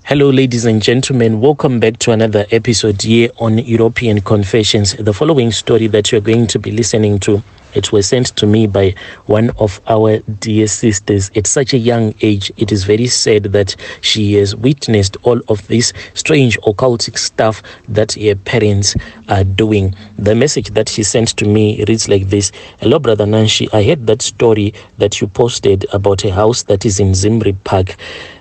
Hello, ladies and gentlemen. Welcome back to another episode here on European Confessions. The following story that you're going to be listening to, it was sent to me by one of our dear sisters. At such a young age, it is very sad that she has witnessed all of this strange occultic stuff that her parents are doing. The message that she sent to me reads like this. Hello, Brother Nanshi. I heard that story that you posted about a house that is in Zimri Park.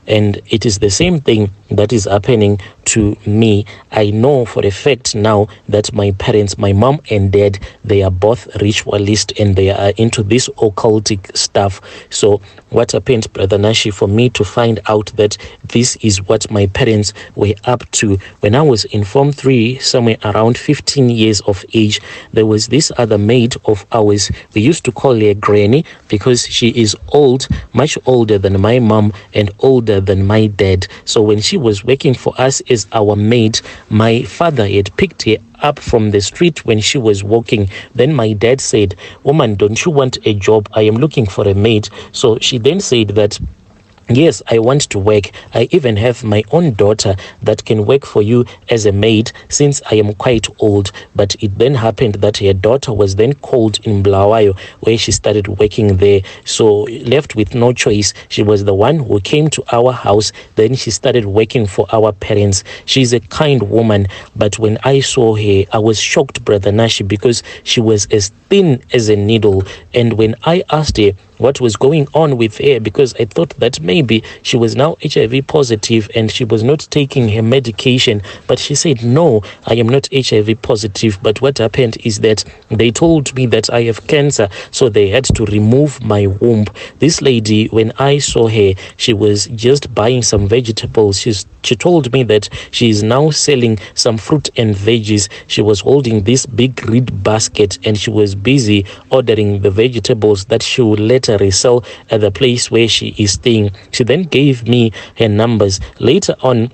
And it is the same thing that is happening to me. I know for a fact now that my parents, my mom and dad, they are both ritualist and they are into this occultic stuff. So what happened, Brother Nashi, for me to find out that this is what my parents were up to? When I was in Form 3, somewhere around 15 years of age, there was this other maid of ours. We used to call her Granny because she is old, much older than my mom and older than my dad. So when she was working for us as our maid, my father had picked her up from the street when she was walking. Then my dad said, "Woman, don't you want a job? I am looking for a maid." So she then said that, "Yes, I want to work. I even have my own daughter that can work for you as a maid since I am quite old." But it then happened that her daughter was then called in Blawayo, where she started working there. So left with no choice, she was the one who came to our house. Then she started working for our parents. She's a kind woman, but when I saw her, I was shocked, Brother Nashi, because she was as thin as a needle. And when I asked her what was going on with her, because I thought that maybe she was now HIV positive and she was not taking her medication, but she said, "No, I am not HIV positive, but what happened is that they told me that I have cancer, so they had to remove my womb." This lady, when I saw her, she was just buying some vegetables. She told me that she is now selling some fruit and veggies. She was holding this big red basket and she was busy ordering the vegetables that she would later resell at the place where she is staying. She then gave me her numbers. Later on,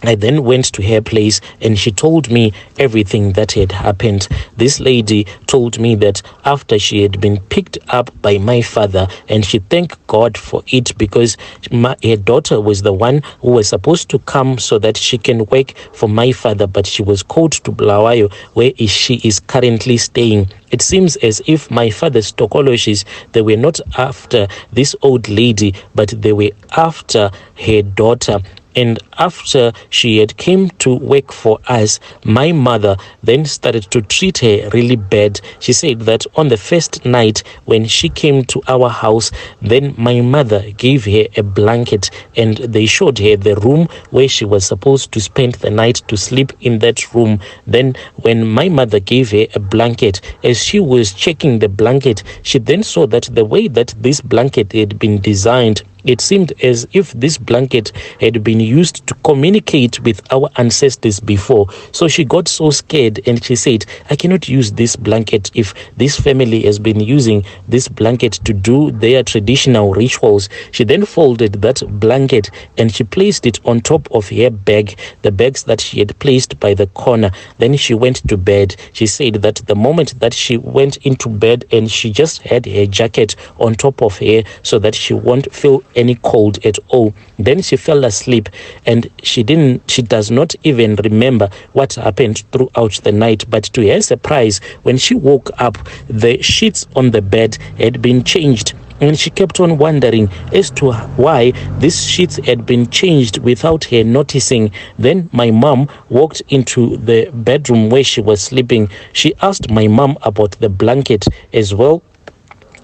I then went to her place and she told me everything that had happened. This lady told me that after she had been picked up by my father, and she thanked God for it because her daughter was the one who was supposed to come so that she can work for my father, but she was called to Blawayo, where she is currently staying. It seems as if my father's tokoloshis, they were not after this old lady, but they were after her daughter. And after she had came to work for us, my mother then started to treat her really bad. She said that on the first night when she came to our house, then my mother gave her a blanket and they showed her the room where she was supposed to spend the night, to sleep in that room. Then when my mother gave her a blanket, as she was checking the blanket, she then saw that the way that this blanket had been designed, it seemed as if this blanket had been used to communicate with our ancestors before. So she got so scared and she said, "I cannot use this blanket if this family has been using this blanket to do their traditional rituals." She then folded that blanket and she placed it on top of her bag, the bags that she had placed by the corner. Then she went to bed. She said that the moment that she went into bed and she just had her jacket on top of her so that she won't feel any cold at all. Then she fell asleep and she does not even remember what happened throughout the night. But to her surprise, when she woke up, the sheets on the bed had been changed. And she kept on wondering as to why these sheets had been changed without her noticing. Then my mom walked into the bedroom where she was sleeping. She asked my mom about the blanket as well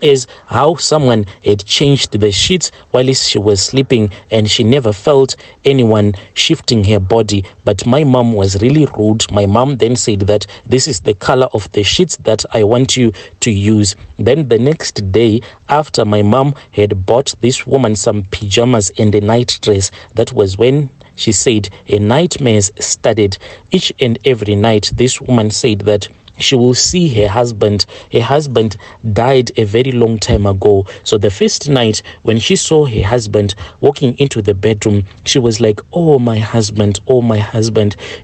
as how someone had changed the sheets while she was sleeping, and she never felt anyone shifting her body. But my mom was really rude. My mom then said that this is the color of the sheets that I want you to use. Then the next day, after my mom had bought this woman some pajamas and a night dress, that was when she said her nightmares started. Each and every night, this woman said that she will see her husband. Her husband died a very long time ago. So the first night when she saw her husband walking into the bedroom, she was like, oh my husband,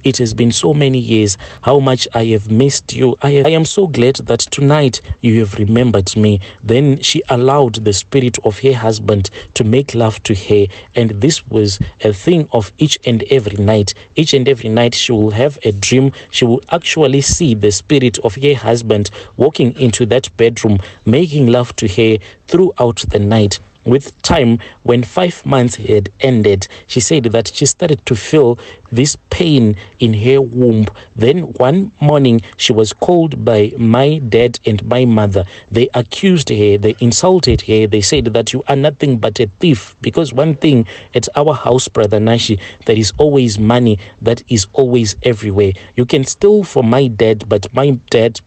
it has been so many years. How much I have missed you. I am so glad that tonight you have remembered me. Then she allowed the spirit of her husband to make love to her, and this was a thing of each and every night. Each and every night she will have a dream. She will actually see the spirit of her husband walking into that bedroom, making love to her throughout the night. With time, when 5 months had ended, she said that she started to feel this pain in her womb. Then one morning, she was called by my dad and my mother. They accused her, they insulted her, they said that you are nothing but a thief. Because one thing at our house, Brother Nashi, there is always money that is always everywhere. You can steal from my dad, but my dad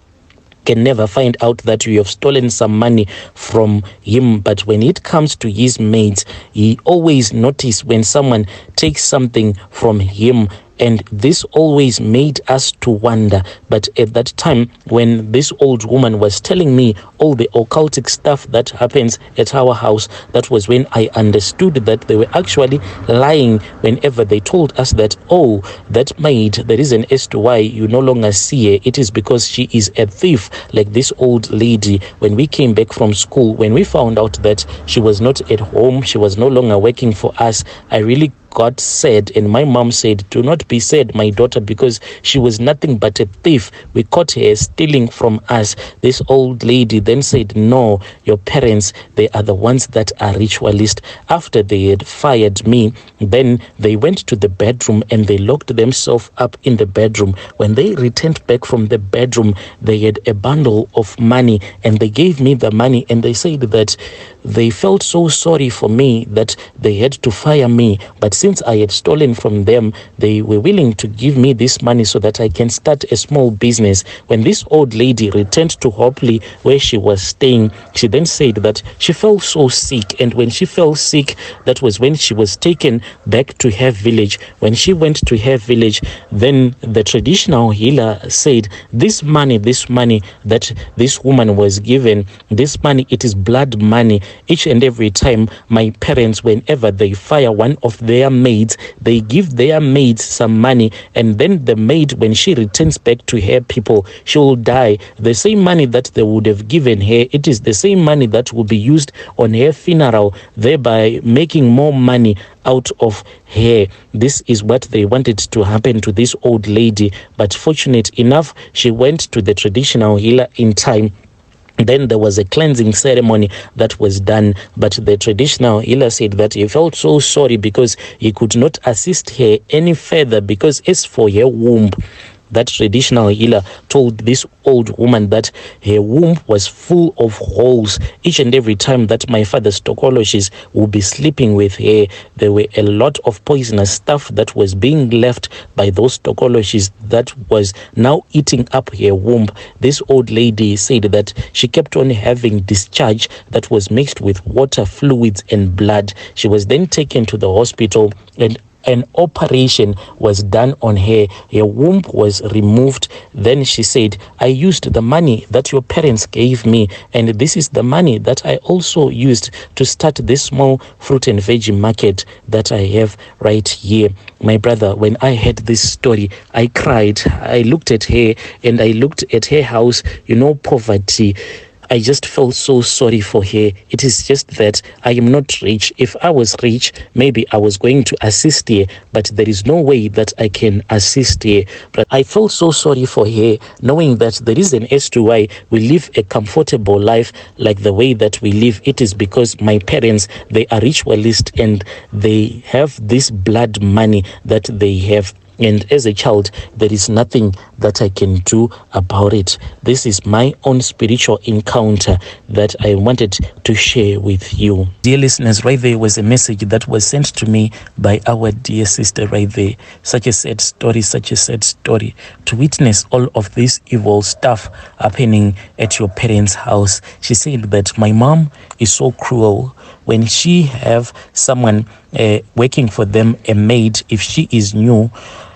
can never find out that you have stolen some money from him. But when it comes to his maids, he always notice when someone takes something from him, and this always made us to wonder. But at that time, when this old woman was telling me all the occultic stuff that happens at our house, that was when I understood that they were actually lying whenever they told us that, oh, that maid, the reason as to why you no longer see her, it is because she is a thief. Like this old lady, when we came back from school, when we found out that she was not at home, she was no longer working for us, I really got sad, and my mom said, do not be sad, my daughter, because she was nothing but a thief. We caught her stealing from us. This old lady then said, no, your parents, they are the ones that are ritualist. After they had fired me, then they went to the bedroom and they locked themselves up in the bedroom. When they returned back from the bedroom, they had a bundle of money, and they gave me the money, and they said that they felt so sorry for me that they had to fire me, but since I had stolen from them, they were willing to give me this money so that I can start a small business. When this old lady returned to Hopley, where she was staying, she then said that she felt so sick, and when she fell sick, that was when she was taken back to her village. When she went to her village, then the traditional healer said, this money that this woman was given, this money, it is blood money. Each and every time my parents, whenever they fire one of their maids, they give their maids some money, and then the maid, when she returns back to her people, she will die. The same money that they would have given her, it is the same money that will be used on her funeral, thereby making more money out of her. This is what they wanted to happen to this old lady, but fortunate enough, she went to the traditional healer in time. Then there was a cleansing ceremony that was done, but the traditional healer said that he felt so sorry because he could not assist her any further, because as for her womb, that traditional healer told this old woman that her womb was full of holes. Each and every time that my father's tokoloshes would be sleeping with her, there were a lot of poisonous stuff that was being left by those tokoloshes that was now eating up her womb. This old lady said that she kept on having discharge that was mixed with water, fluids, and blood. She was then taken to the hospital, and an operation was done on her. Her womb was removed. Then she said, I used the money that your parents gave me, and this is the money that I also used to start this small fruit and veggie market that I have right here. My brother, when I heard this story, I cried. I looked at her and I looked at her house, poverty. I just felt so sorry for her. It is just that I am not rich. If I was rich, maybe I was going to assist her, but there is no way that I can assist her. But I felt so sorry for her, knowing that the reason as to why we live a comfortable life like the way that we live, it is because my parents, they are ritualist, and they have this blood money that they have. And as a child, there is nothing that I can do about it. This is my own spiritual encounter that I wanted to share with you. Dear listeners, right there was a message that was sent to me by our dear sister right there. Such a sad story, to witness all of this evil stuff happening at your parents' house. She said that my mom is so cruel. When she have someone working for them, a maid, if she is new,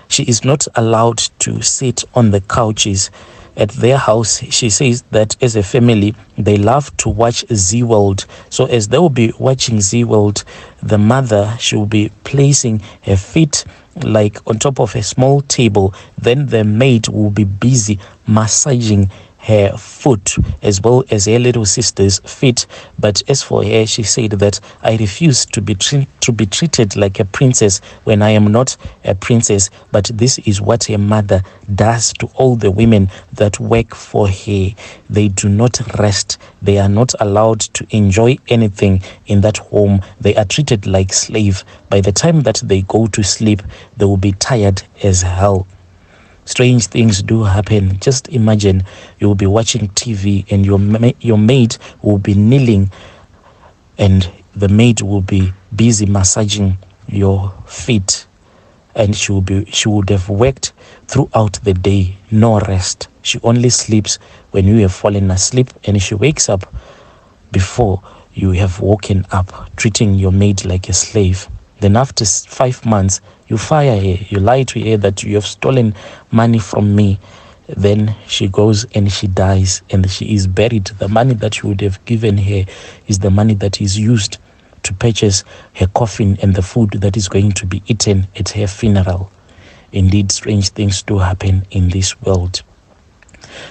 she is not allowed to sit on the couches. at their house, she says that as a family, they love to watch Z World. So as they will be watching Z World, the mother, she will be placing her feet like on top of a small table. Then the maid will be busy massaging her foot as well as her little sister's feet. But as for her, she said that I refuse to be treated like a princess when I am not a princess. But this is what her mother does to all the women that work for her. They do not rest. They are not allowed to enjoy anything in that home. They are treated like slave. By the time that they go to sleep, they will be tired as hell. Strange things do happen. Just imagine you will be watching TV and your maid will be kneeling and the maid will be busy massaging your feet, and she would have worked throughout the day, no rest. She only sleeps when you have fallen asleep, and she wakes up before you have woken up, treating your maid like a slave. Then after 5 months, you fire her. You lie to her that you have stolen money from me. Then she goes and she dies and she is buried. The money that you would have given her is the money that is used to purchase her coffin and the food that is going to be eaten at her funeral. Indeed, strange things do happen in this world.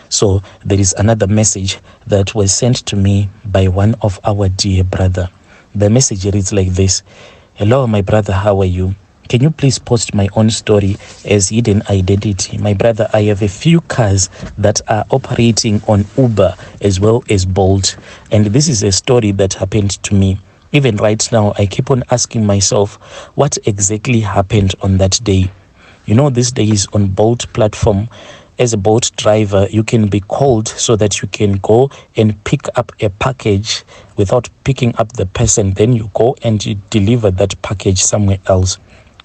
So there is another message that was sent to me by one of our dear brother. The message reads like this. Hello, my brother, how are you? Can you please post my own story as hidden identity? My brother, I have a few cars that are operating on Uber as well as Bolt. And this is a story that happened to me. Even right now, I keep on asking myself, what exactly happened on that day? You know, these days on Bolt platform, as a Bolt driver, you can be called so that you can go and pick up a package without picking up the person. Then you go and you deliver that package somewhere else.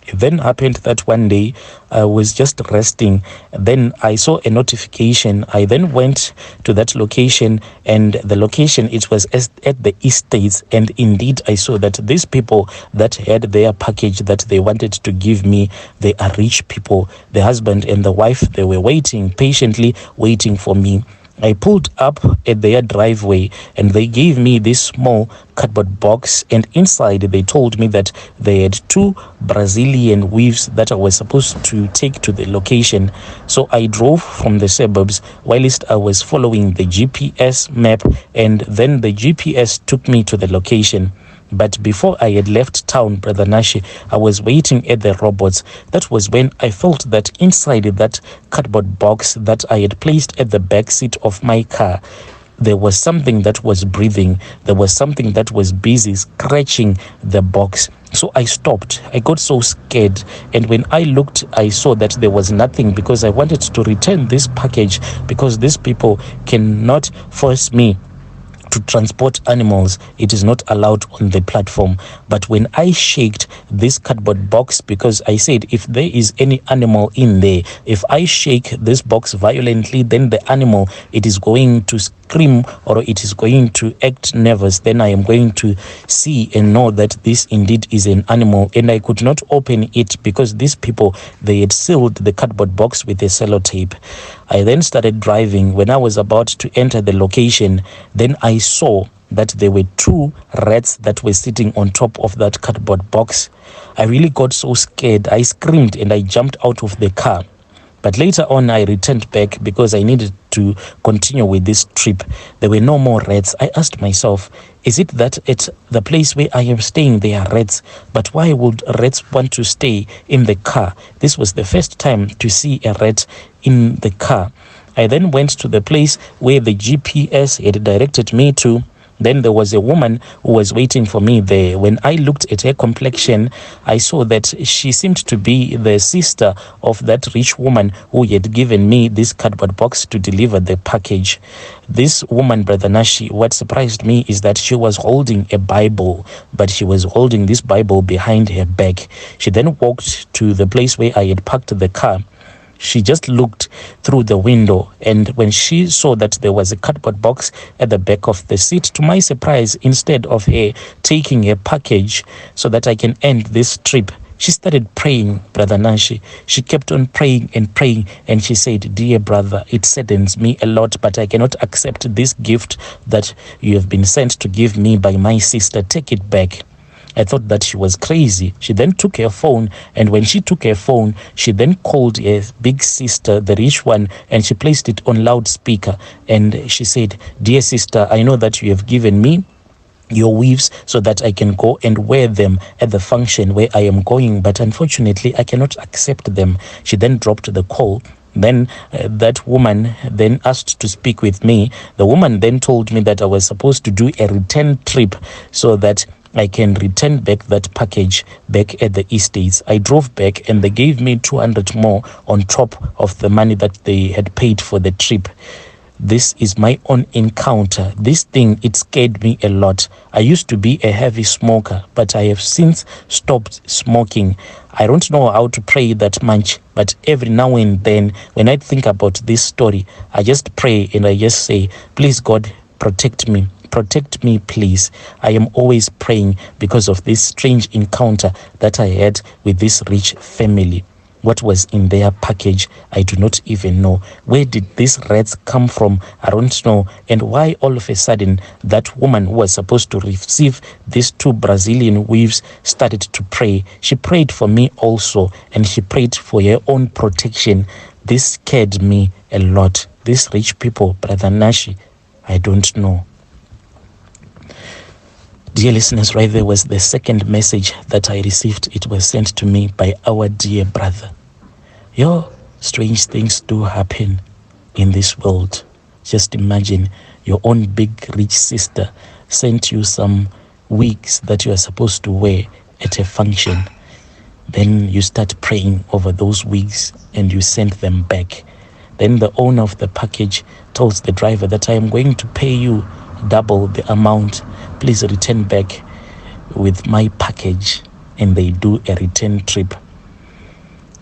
It then happened that one day I was just resting. Then I saw a notification. I then went to that location, and the location, it was at the estates. And indeed, I saw that these people that had their package that they wanted to give me, they are rich people. The husband and the wife, they were waiting, patiently waiting for me. I pulled up at their driveway and they gave me this small cardboard box, and inside they told me that they had 2 Brazilian weaves that I was supposed to take to the location. So I drove from the suburbs whilst I was following the GPS map, and then the GPS took me to the location. But before I had left town, Brother Nashi, I was waiting at the robots. That was when I felt that inside that cardboard box that I had placed at the back seat of my car, there was something that was breathing. There was something that was busy scratching the box. So I stopped. I got so scared. And when I looked, I saw that there was nothing, because I wanted to return this package, because these people cannot force me to transport animals. It is not allowed on the platform. But when I shaked this cardboard box, because I said if there is any animal in there, if I shake this box violently, then the animal, it is going to scream or it is going to act nervous. Then I am going to see and know that this indeed is an animal. And I could not open it because these people, they had sealed the cardboard box with a sellotape. I then started driving. When I was about to enter the location, then I saw that there were 2 rats that were sitting on top of that cardboard box. I really got so scared. I screamed and I jumped out of the car. But later on, I returned back because I needed to continue with this trip. There were no more rats. I asked myself, is it that at the place where I am staying, there are rats? But why would rats want to stay in the car? This was the first time to see a rat in the car. I then went to the place where the GPS had directed me to. Then there was a woman who was waiting for me there. When I looked at her complexion, I saw that she seemed to be the sister of that rich woman who had given me this cardboard box to deliver the package. This woman, Brother Nashi, what surprised me is that she was holding a Bible, but she was holding this Bible behind her back. She then walked to the place where I had parked the car. She just looked through the window, and when she saw that there was a cardboard box at the back of the seat, to my surprise, instead of her taking a package so that I can end this trip, She started praying, Brother Nashi. She kept on praying and praying, and she said, dear brother, it saddens me a lot, but I cannot accept this gift that you have been sent to give me by my sister. Take it back. I thought that she was crazy. She then took her phone, and when she took her phone, she then called her big sister, the rich one, and she placed it on loudspeaker. And she said, dear sister, I know that you have given me your weaves so that I can go and wear them at the function where I am going, but unfortunately I cannot accept them. She then dropped the call. Then that woman then asked to speak with me. The woman then told me that I was supposed to do a return trip so that I can return back that package back at the estates. I drove back and they gave me 200 more on top of the money that they had paid for the trip. This is my own encounter. This thing, it scared me a lot. I used to be a heavy smoker, but I have since stopped smoking. I don't know how to pray that much, but every now and then when I think about this story, I just pray and I just say, please God, protect me. Protect me, please. I am always praying because of this strange encounter that I had with this rich family. What was in their package, I do not even know. Where did these rats come from? I don't know. And why all of a sudden that woman who was supposed to receive these 2 Brazilian weaves started to pray. She prayed for me also, and she prayed for her own protection. This scared me a lot. These rich people, Brother Nashi, I don't know. Dear listeners, right there was the second message that I received. It was sent to me by our dear brother. Strange things do happen in this world. Just imagine your own big rich sister sent you some wigs that you are supposed to wear at a function. Then you start praying over those wigs and you send them back. Then the owner of the package tells the driver that I am going to pay you double the amount. Please return back with my package, and they do a return trip.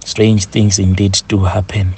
Strange things indeed do happen.